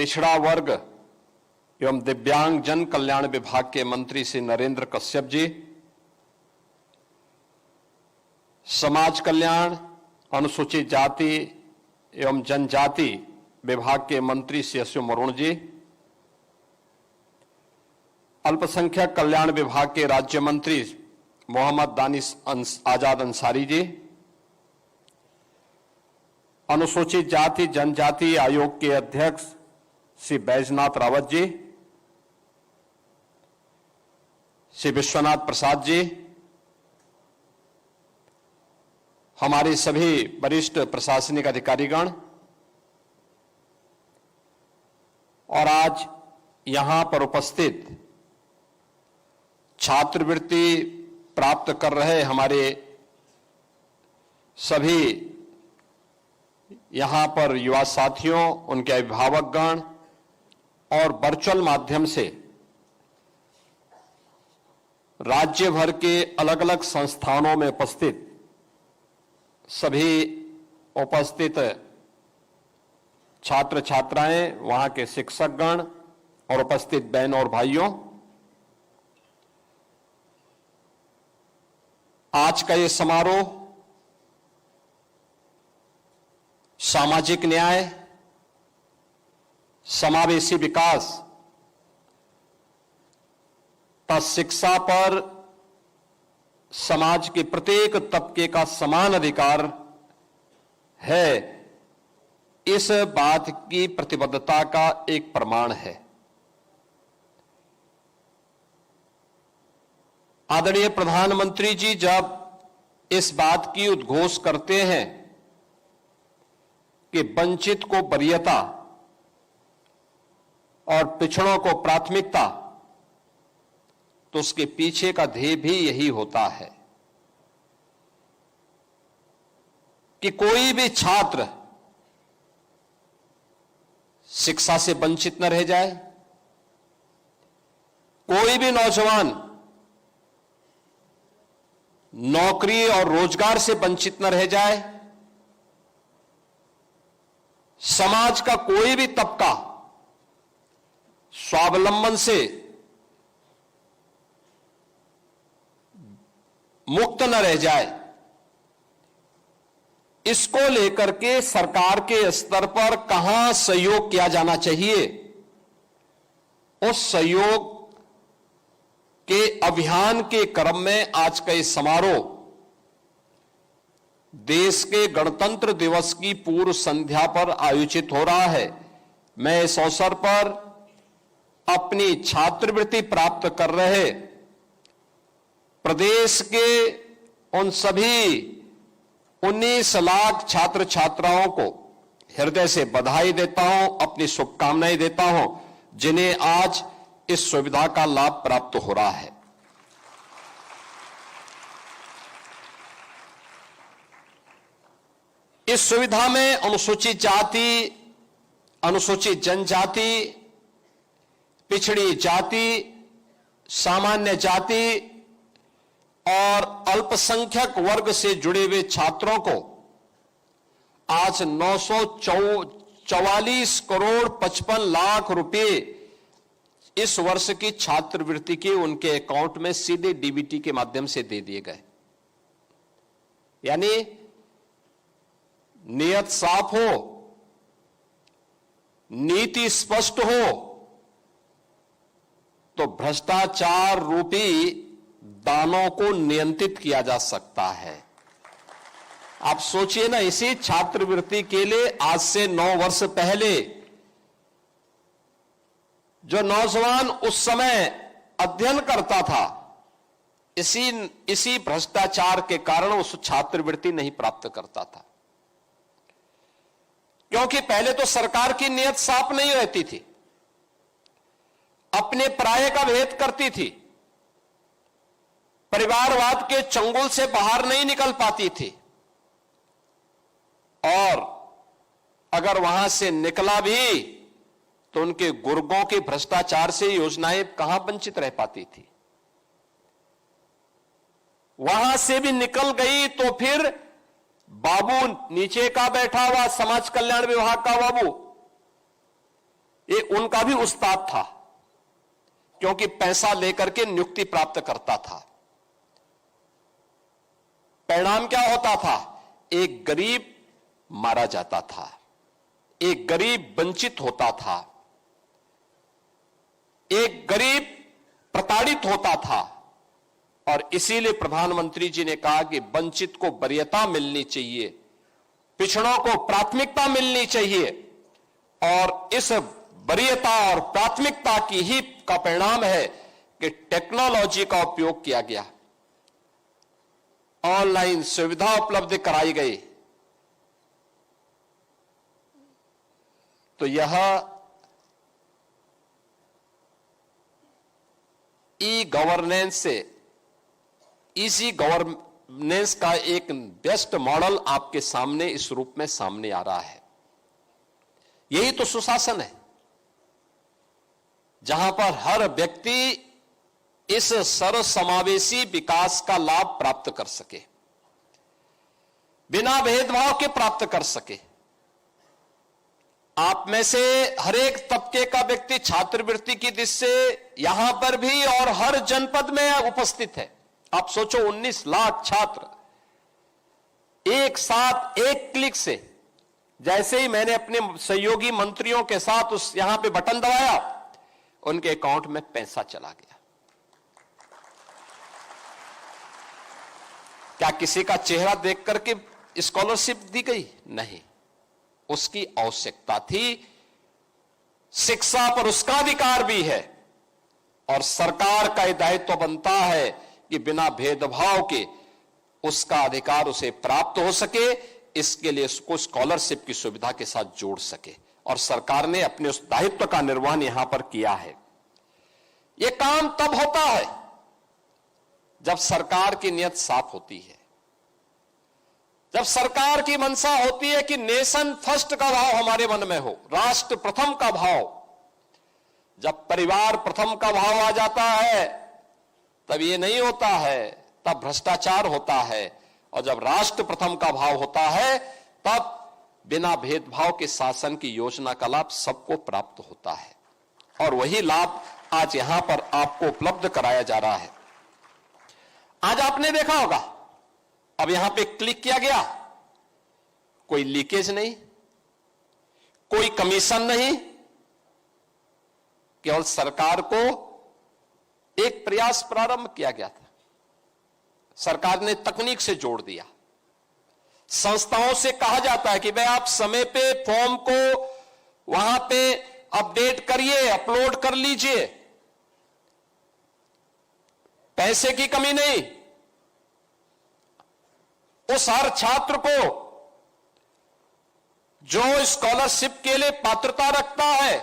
पिछड़ा वर्ग एवं दिव्यांग जन कल्याण विभाग के मंत्री श्री नरेंद्र कश्यप जी, समाज कल्याण, अनुसूचित जाति एवं जनजाति विभाग के मंत्री श्री अशोक अरुण जी, अल्पसंख्यक कल्याण विभाग के राज्य मंत्री मोहम्मद दानिश आजाद अंसारी जी, अनुसूचित जाति जनजाति आयोग के अध्यक्ष श्री बैजनाथ रावत जी, श्री विश्वनाथ प्रसाद जी, हमारे सभी वरिष्ठ प्रशासनिक अधिकारीगण और आज यहां पर उपस्थित छात्रवृत्ति प्राप्त कर रहे हमारे सभी यहां पर युवा साथियों, उनके अभिभावकगण और वर्चुअल माध्यम से राज्य भर के अलग अलग संस्थानों में उपस्थित सभी उपस्थित छात्र छात्राएं, वहां के शिक्षकगण और उपस्थित बहनों और भाइयों, आज का ये समारोह सामाजिक न्याय, समावेशी विकास तथा शिक्षा पर समाज के प्रत्येक तबके का समान अधिकार है, इस बात की प्रतिबद्धता का एक प्रमाण है। आदरणीय प्रधानमंत्री जी जब इस बात की उद्घोष करते हैं कि वंचित को वरीयता और पिछड़ों को प्राथमिकता, तो उसके पीछे का ध्येय भी यही होता है कि कोई भी छात्र शिक्षा से वंचित न रह जाए, कोई भी नौजवान नौकरी और रोजगार से वंचित न रह जाए, समाज का कोई भी तबका स्वावलंबन से मुक्त न रह जाए, इसको लेकर के सरकार के स्तर पर कहां सहयोग किया जाना चाहिए, उस सहयोग के अभियान के क्रम में आज का ये समारोह देश के गणतंत्र दिवस की पूर्व संध्या पर आयोजित हो रहा है। मैं इस अवसर पर अपनी छात्रवृत्ति प्राप्त कर रहे प्रदेश के उन सभी 19 लाख छात्र छात्राओं को हृदय से बधाई देता हूं, अपनी शुभकामनाएं देता हूं, जिन्हें आज इस सुविधा का लाभ प्राप्त हो रहा है। इस सुविधा में अनुसूचित जाति, अनुसूचित जनजाति, पिछड़ी जाति, सामान्य जाति और अल्पसंख्यक वर्ग से जुड़े हुए छात्रों को आज 944 करोड़ 55 लाख रुपए इस वर्ष की छात्रवृत्ति के उनके अकाउंट में सीधे डीबीटी के माध्यम से दे दिए गए। यानी नियत साफ हो, नीति स्पष्ट हो, तो भ्रष्टाचार रूपी दानों को नियंत्रित किया जा सकता है। आप सोचिए ना, इसी छात्रवृत्ति के लिए आज से 9 वर्ष पहले जो नौजवान उस समय अध्ययन करता था, इसी भ्रष्टाचार के कारण उस छात्रवृत्ति नहीं प्राप्त करता था, क्योंकि पहले तो सरकार की नीयत साफ नहीं रहती थी, अपने पराये का भेद करती थी, परिवारवाद के चंगुल से बाहर नहीं निकल पाती थी, और अगर वहां से निकला भी तो उनके गुर्गों के भ्रष्टाचार से योजनाएं कहां वंचित रह पाती थी। वहां से भी निकल गई तो फिर बाबू नीचे का बैठा हुआ समाज कल्याण विभाग का बाबू उनका भी उस्ताद था, क्योंकि पैसा लेकर के नियुक्ति प्राप्त करता था। परिणाम क्या होता था? एक गरीब मारा जाता था, एक गरीब वंचित होता था, एक गरीब प्रताड़ित होता था। और इसीलिए प्रधानमंत्री जी ने कहा कि वंचित को वरीयता मिलनी चाहिए, पिछड़ों को प्राथमिकता मिलनी चाहिए। और इस वरीयता और प्राथमिकता की ही का परिणाम है कि टेक्नोलॉजी का उपयोग किया गया, ऑनलाइन सुविधा उपलब्ध कराई गई। तो यह ई गवर्नेंस से इजी गवर्नेंस का एक बेस्ट मॉडल आपके सामने इस रूप में सामने आ रहा है। यही तो सुशासन है, जहां पर हर व्यक्ति इस सर्वसमावेशी विकास का लाभ प्राप्त कर सके, बिना भेदभाव के प्राप्त कर सके। आप में से हर एक तबके का व्यक्ति छात्रवृत्ति की दृष्टि से यहां पर भी और हर जनपद में उपस्थित है। आप सोचो, 19 लाख छात्र एक साथ एक क्लिक से, जैसे ही मैंने अपने सहयोगी मंत्रियों के साथ उस यहां पे बटन दबाया, उनके अकाउंट में पैसा चला गया। क्या किसी का चेहरा देख करके स्कॉलरशिप दी गई? नहीं, उसकी आवश्यकता थी। शिक्षा पर उसका अधिकार भी है और सरकार का यह दायित्व बनता है कि बिना भेदभाव के उसका अधिकार उसे प्राप्त हो सके, इसके लिए उसको स्कॉलरशिप की सुविधा के साथ जोड़ सके। और सरकार ने अपने उस दायित्व का निर्वहन यहां पर किया है। यह काम तब होता है जब सरकार की नियत साफ होती है, जब सरकार की मंशा होती है कि नेशन फर्स्ट का भाव हमारे मन में हो, राष्ट्र प्रथम का भाव। जब परिवार प्रथम का भाव आ जाता है तब ये नहीं होता है, तब भ्रष्टाचार होता है। और जब राष्ट्र प्रथम का भाव होता है तब बिना भेदभाव के शासन की योजना का लाभ सबको प्राप्त होता है। और वही लाभ आज यहां पर आपको उपलब्ध कराया जा रहा है। आज आपने देखा होगा, अब यहां पे क्लिक किया गया, कोई लीकेज नहीं, कोई कमीशन नहीं, केवल सरकार को एक प्रयास प्रारंभ किया गया था। सरकार ने तकनीक से जोड़ दिया। संस्थाओं से कहा जाता है कि भाई आप समय पे फॉर्म को वहां पे अपडेट करिए, अपलोड कर लीजिए, पैसे की कमी नहीं। उस हर छात्र को जो स्कॉलरशिप के लिए पात्रता रखता है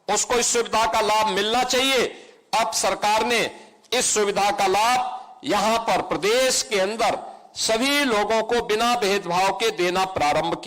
उसको इस सुविधा का लाभ मिलना चाहिए। अब सरकार ने इस सुविधा का लाभ यहां पर प्रदेश के अंदर सभी लोगों को बिना भेदभाव के देना प्रारंभ किया।